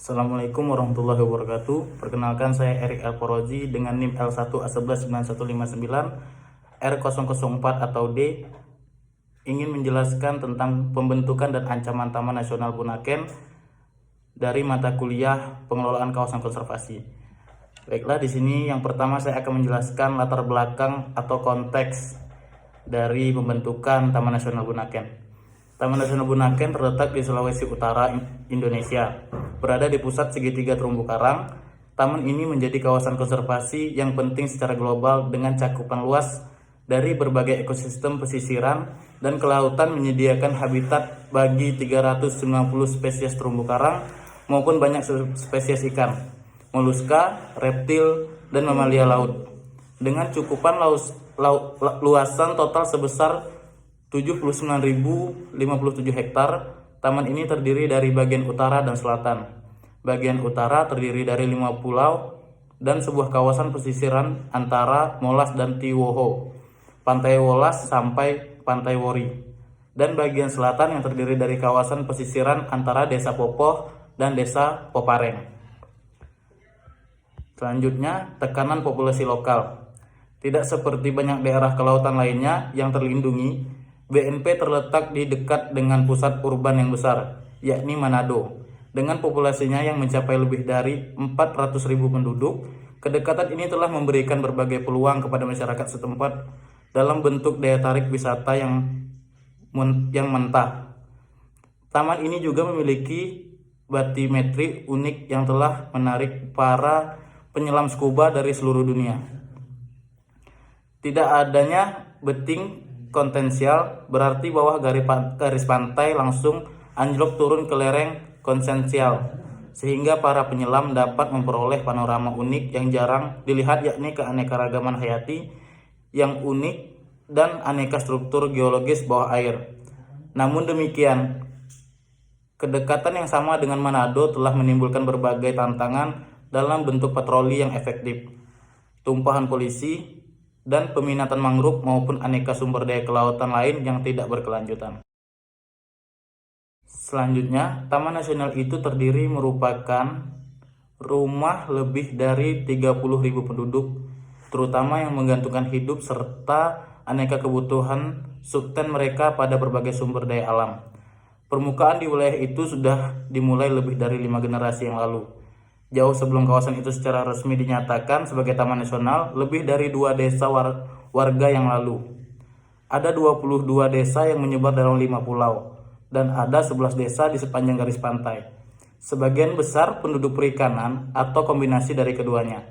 Assalamualaikum warahmatullahi wabarakatuh. Perkenalkan, saya Erik Alporozi dengan NIM L1A119159 R004 atau D, ingin menjelaskan tentang pembentukan dan ancaman Taman Nasional Bunaken dari mata kuliah pengelolaan kawasan konservasi. Baiklah, di sini yang pertama saya akan menjelaskan latar belakang atau konteks dari pembentukan Taman Nasional Bunaken. Taman Nasional Bunaken terletak di Sulawesi Utara, Indonesia. Berada di pusat segitiga terumbu karang, taman ini menjadi kawasan konservasi yang penting secara global dengan cakupan luas dari berbagai ekosistem pesisiran dan kelautan, menyediakan habitat bagi 390 spesies terumbu karang maupun banyak spesies ikan, moluska, reptil, dan mamalia laut. Dengan cukupan luasan total sebesar 79.057 hektar, taman ini terdiri dari bagian utara dan selatan. Bagian utara terdiri dari 5 pulau dan sebuah kawasan pesisiran antara Molas dan Tiwoho, Pantai Wolas sampai Pantai Wori. Dan bagian selatan yang terdiri dari kawasan pesisiran antara Desa Popoh dan Desa Popareng. Selanjutnya, tekanan populasi lokal. Tidak seperti banyak daerah kelautan lainnya yang terlindungi, BNP terletak di dekat dengan pusat urban yang besar, yakni Manado. Dengan populasinya yang mencapai lebih dari 400.000 penduduk, kedekatan ini telah memberikan berbagai peluang kepada masyarakat setempat dalam bentuk daya tarik wisata yang mentah. Taman ini juga memiliki batimetri unik yang telah menarik para penyelam scuba dari seluruh dunia. Tidak adanya beting kontensial berarti bawah garis pantai langsung anjlok turun ke lereng konsensial, sehingga para penyelam dapat memperoleh panorama unik yang jarang dilihat, yakni keanekaragaman hayati yang unik dan aneka struktur geologis bawah air. Namun demikian, kedekatan yang sama dengan Manado telah menimbulkan berbagai tantangan dalam bentuk patroli yang efektif, tumpahan polisi, dan peminatan mangrove maupun aneka sumber daya kelautan lain yang tidak berkelanjutan. Selanjutnya, Taman Nasional itu terdiri merupakan rumah lebih dari 30.000 penduduk, terutama yang menggantungkan hidup serta aneka kebutuhan subten mereka pada berbagai sumber daya alam. Permukaan di wilayah itu sudah dimulai lebih dari 5 generasi yang lalu. Jauh sebelum kawasan itu secara resmi dinyatakan sebagai Taman Nasional, lebih dari 2 desa warga yang lalu. Ada 22 desa yang menyebar dalam 5 pulau, dan ada 11 desa di sepanjang garis pantai. Sebagian besar penduduk perikanan atau kombinasi dari keduanya.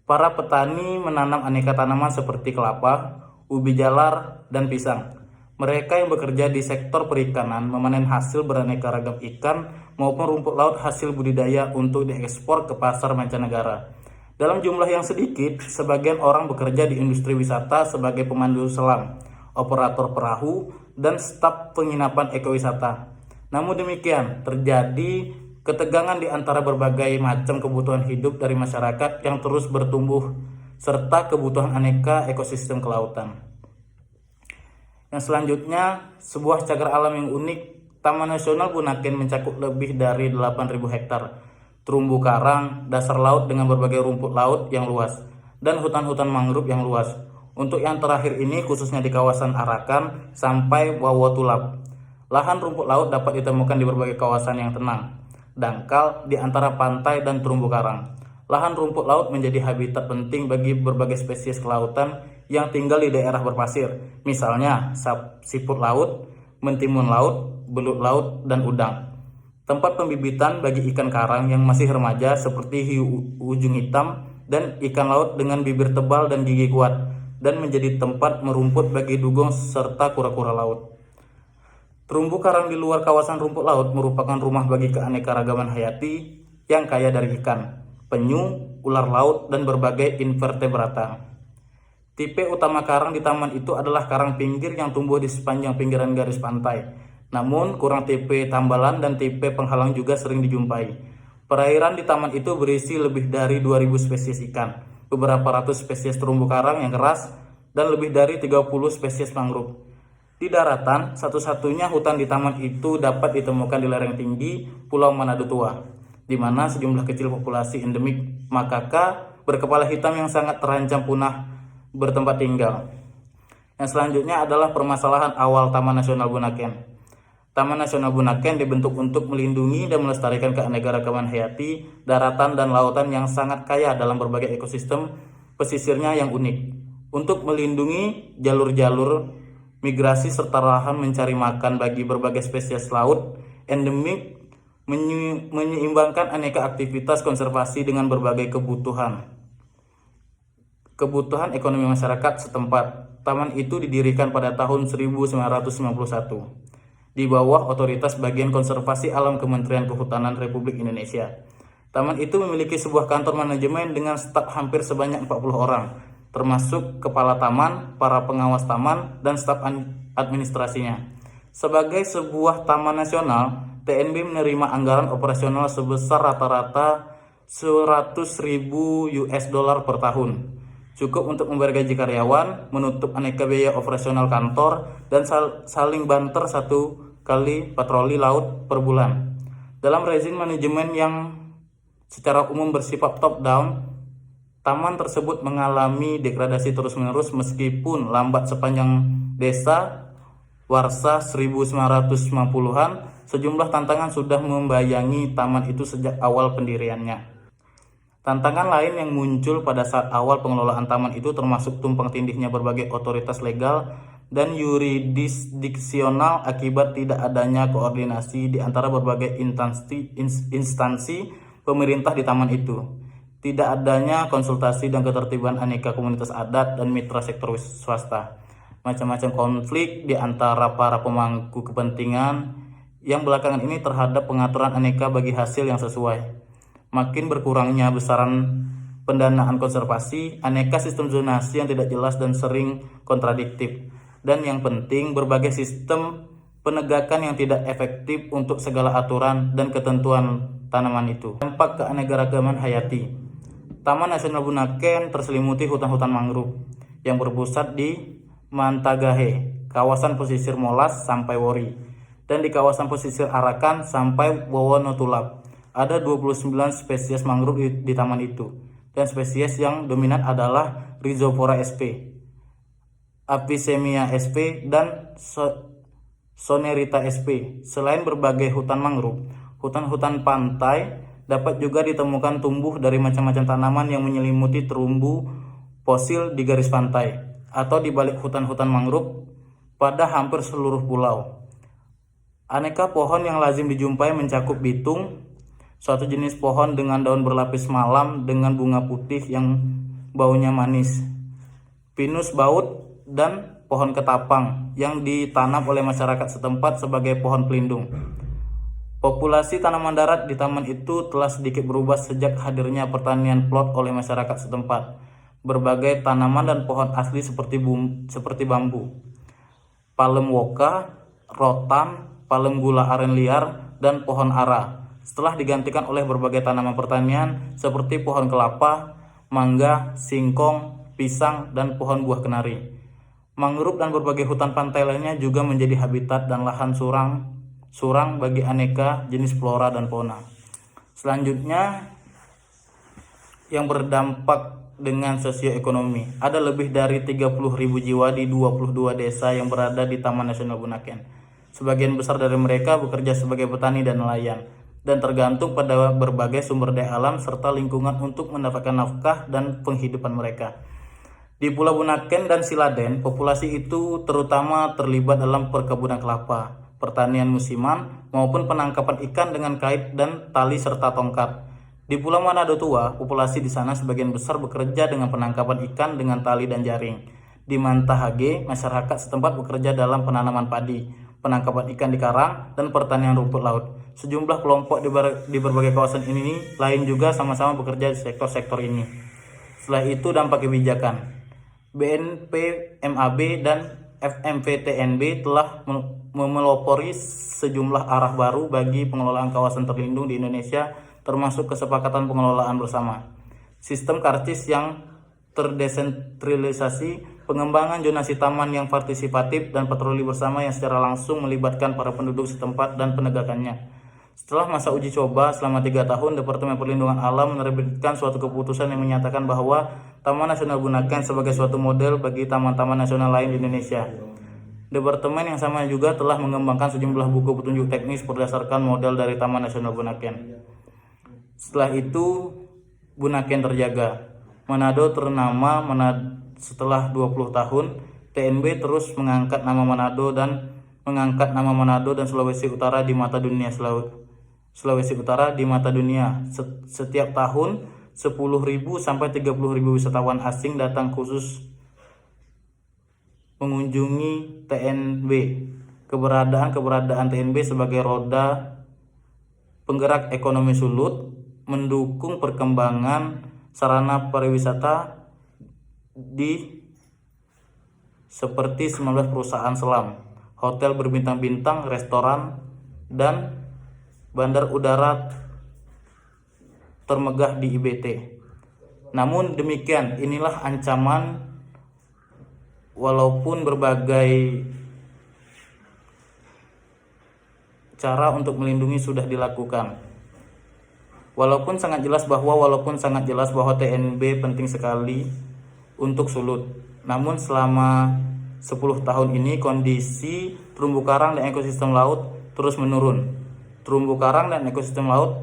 Para petani menanam aneka tanaman seperti kelapa, ubi jalar, dan pisang. Mereka yang bekerja di sektor perikanan memanen hasil beraneka ragam ikan maupun rumput laut hasil budidaya untuk diekspor ke pasar mancanegara. Dalam jumlah yang sedikit, sebagian orang bekerja di industri wisata sebagai pemandu selam, operator perahu, dan staf penginapan ekowisata. Namun demikian, terjadi ketegangan di antara berbagai macam kebutuhan hidup dari masyarakat yang terus bertumbuh, serta kebutuhan aneka ekosistem kelautan. Yang selanjutnya, sebuah cagar alam yang unik. Taman Nasional Bunaken mencakup lebih dari 8.000 hektar terumbu karang, dasar laut dengan berbagai rumput laut yang luas, dan hutan-hutan mangrove yang luas. Untuk yang terakhir ini khususnya di kawasan Arakan sampai Wawotulap. Lahan rumput laut dapat ditemukan di berbagai kawasan yang tenang, dangkal di antara pantai dan terumbu karang. Lahan rumput laut menjadi habitat penting bagi berbagai spesies kelautan yang tinggal di daerah berpasir, misalnya siput laut, mentimun laut, belut laut, dan udang. Tempat pembibitan bagi ikan karang yang masih remaja seperti hiu ujung hitam dan ikan laut dengan bibir tebal dan gigi kuat, dan menjadi tempat merumput bagi dugong serta kura-kura laut. Terumbu karang di luar kawasan rumput laut merupakan rumah bagi keanekaragaman hayati yang kaya dari ikan, penyu, ular laut, dan berbagai invertebrata. Tipe utama karang di taman itu adalah karang pinggir yang tumbuh di sepanjang pinggiran garis pantai. Namun, kurang tipe tambalan dan tipe penghalang juga sering dijumpai. Perairan di taman itu berisi lebih dari 2.000 spesies ikan, beberapa ratus spesies terumbu karang yang keras, dan lebih dari 30 spesies mangrove. Di daratan, satu-satunya hutan di taman itu dapat ditemukan di lereng tinggi Pulau Manado Tua. di mana sejumlah kecil populasi endemik makaka berkepala hitam yang sangat terancam punah bertempat tinggal. Yang selanjutnya adalah permasalahan awal Taman Nasional Bunaken. Taman Nasional Bunaken dibentuk untuk melindungi dan melestarikan keanekaragaman hayati, daratan dan lautan yang sangat kaya dalam berbagai ekosistem pesisirnya yang unik. Untuk melindungi jalur-jalur migrasi serta lahan mencari makan bagi berbagai spesies laut endemik, menyeimbangkan aneka aktivitas konservasi dengan berbagai kebutuhan ekonomi masyarakat setempat. Taman itu didirikan pada tahun 1991 di bawah otoritas Bagian Konservasi Alam Kementerian Kehutanan Republik Indonesia. Taman itu memiliki sebuah kantor manajemen dengan staf hampir sebanyak 40 orang, termasuk kepala taman, para pengawas taman, dan staf administrasinya. Sebagai sebuah taman nasional, TNB menerima anggaran operasional sebesar rata-rata 100.000 US dollar per tahun. Cukup untuk membayar gaji karyawan, menutup aneka biaya operasional kantor, dan saling banter 1 kali patroli laut per bulan. Dalam rezim manajemen yang secara umum bersifat top-down, taman tersebut mengalami degradasi terus-menerus meskipun lambat sepanjang desa Warsa 1950-an. Sejumlah tantangan sudah membayangi taman itu sejak awal pendiriannya. Tantangan lain yang muncul pada saat awal pengelolaan taman itu termasuk tumpang tindihnya berbagai otoritas legal dan yurisdiksional akibat tidak adanya koordinasi di antara berbagai instansi pemerintah di taman itu. Tidak adanya konsultasi dan ketertiban aneka komunitas adat dan mitra sektor swasta. Macam-macam konflik di antara para pemangku kepentingan yang belakangan ini terhadap pengaturan aneka bagi hasil yang sesuai. Makin berkurangnya besaran pendanaan konservasi, aneka sistem zonasi yang tidak jelas dan sering kontradiktif, dan yang penting berbagai sistem penegakan yang tidak efektif untuk segala aturan dan ketentuan tanaman itu. Dampak keanekaragaman hayati. Taman Nasional Bunaken terselimuti hutan-hutan mangrove yang berpusat di Mantagahe, kawasan pesisir Molas sampai Wori, dan di kawasan pesisir Arakan sampai Wonotulap. Ada 29 spesies mangrove di taman itu, dan spesies yang dominan adalah Rhizophora sp, Apisemia sp, dan Sonerita sp. Selain berbagai hutan mangrove, hutan-hutan pantai dapat juga ditemukan tumbuh dari macam-macam tanaman yang menyelimuti terumbu fosil di garis pantai atau di balik hutan-hutan mangrove pada hampir seluruh pulau. Aneka pohon yang lazim dijumpai mencakup bitung, suatu jenis pohon dengan daun berlapis malam dengan bunga putih yang baunya manis, pinus baut, dan pohon ketapang yang ditanam oleh masyarakat setempat sebagai pohon pelindung. Populasi tanaman darat di taman itu telah sedikit berubah sejak hadirnya pertanian plot oleh masyarakat setempat. Berbagai tanaman dan pohon asli seperti bambu, palem woka, rotan, palem gula aren liar, dan pohon ara setelah digantikan oleh berbagai tanaman pertanian seperti pohon kelapa, mangga, singkong, pisang, dan pohon buah kenari. Mangrove dan berbagai hutan pantai lainnya juga menjadi habitat dan lahan surang bagi aneka jenis flora dan fauna. Selanjutnya, yang berdampak dengan sosioekonomi. Ada lebih dari 30.000 jiwa di 22 desa yang berada di Taman Nasional Bunaken. Sebagian besar dari mereka bekerja sebagai petani dan nelayan, dan tergantung pada berbagai sumber daya alam serta lingkungan untuk mendapatkan nafkah dan penghidupan mereka. Di Pulau Bunaken dan Siladen, populasi itu terutama terlibat dalam perkebunan kelapa, pertanian musiman, maupun penangkapan ikan dengan kait dan tali serta tongkat. Di Pulau Manado Tua, populasi di sana sebagian besar bekerja dengan penangkapan ikan dengan tali dan jaring. Di Mantahage, masyarakat setempat bekerja dalam penanaman padi, penangkapan ikan di karang, dan pertanian rumput laut. Sejumlah kelompok di berbagai kawasan ini lain juga sama-sama bekerja di sektor-sektor ini. Setelah itu, dampak kebijakan. BNP MAB dan FMVTNB telah memelopori sejumlah arah baru bagi pengelolaan kawasan terlindung di Indonesia, termasuk kesepakatan pengelolaan bersama, sistem karcis yang terdesentralisasi, pengembangan zonasi taman yang partisipatif, dan patroli bersama yang secara langsung melibatkan para penduduk setempat dan penegakannya. Setelah masa uji coba selama 3 tahun, Departemen Perlindungan Alam menerbitkan suatu keputusan yang menyatakan bahwa Taman Nasional Bunaken sebagai suatu model bagi taman-taman nasional lain di Indonesia. Departemen yang sama juga telah mengembangkan sejumlah buku petunjuk teknis berdasarkan model dari Taman Nasional Bunaken. Setelah itu, Bunaken terjaga. Manado ternama setelah 20 tahun, TNB terus mengangkat nama Manado dan Sulawesi Utara di mata dunia Setiap tahun 10.000 sampai 30.000 wisatawan asing datang khusus mengunjungi TNB. Keberadaan TNB sebagai roda penggerak ekonomi Sulut mendukung perkembangan sarana pariwisata seperti 19 perusahaan selam, hotel berbintang-bintang, restoran, dan bandar udara termegah di IBT. Namun demikian, inilah ancaman. Walaupun berbagai cara untuk melindungi sudah dilakukan. Walaupun sangat jelas bahwa TNB penting sekali untuk Sulut. Namun selama 10 tahun ini kondisi terumbu karang dan ekosistem laut terus menurun. Terumbu karang dan ekosistem laut,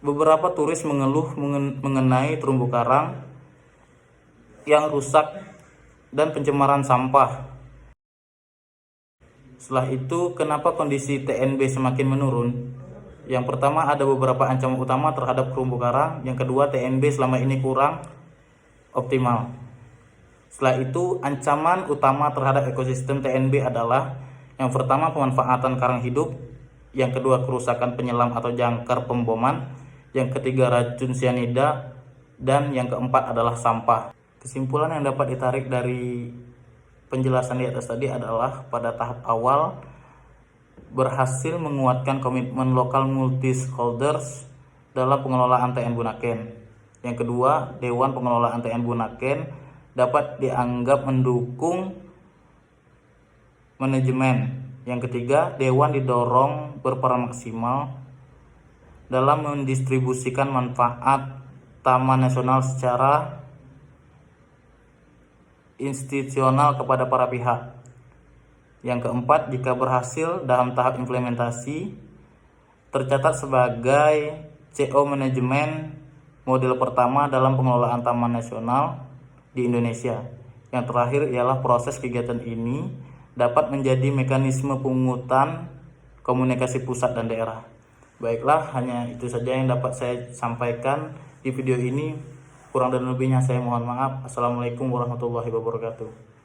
beberapa turis mengeluh mengenai terumbu karang yang rusak dan pencemaran sampah. Setelah itu, kenapa kondisi TNB semakin menurun? Yang pertama, ada beberapa ancaman utama terhadap terumbu karang. Yang kedua, TNB selama ini kurang optimal. Setelah itu, ancaman utama terhadap ekosistem TNB adalah: yang pertama, pemanfaatan karang hidup; yang kedua, kerusakan penyelam atau jangkar pemboman; yang ketiga, racun sianida; dan yang keempat adalah sampah. Kesimpulan yang dapat ditarik dari penjelasan di atas tadi adalah pada tahap awal berhasil menguatkan komitmen lokal multi-stakeholders dalam pengelolaan TN Bunaken. Yang kedua, Dewan Pengelolaan TN Bunaken dapat dianggap mendukung manajemen. Yang ketiga, Dewan didorong berperan maksimal dalam mendistribusikan manfaat Taman Nasional secara institusional kepada para pihak. Yang keempat, jika berhasil dalam tahap implementasi, tercatat sebagai CO manajemen model pertama dalam pengelolaan taman nasional di Indonesia. Yang terakhir ialah proses kegiatan ini dapat menjadi mekanisme pungutan komunikasi pusat dan daerah. Baiklah, hanya itu saja yang dapat saya sampaikan di video ini. Kurang dan lebihnya saya mohon maaf. Assalamualaikum warahmatullahi wabarakatuh.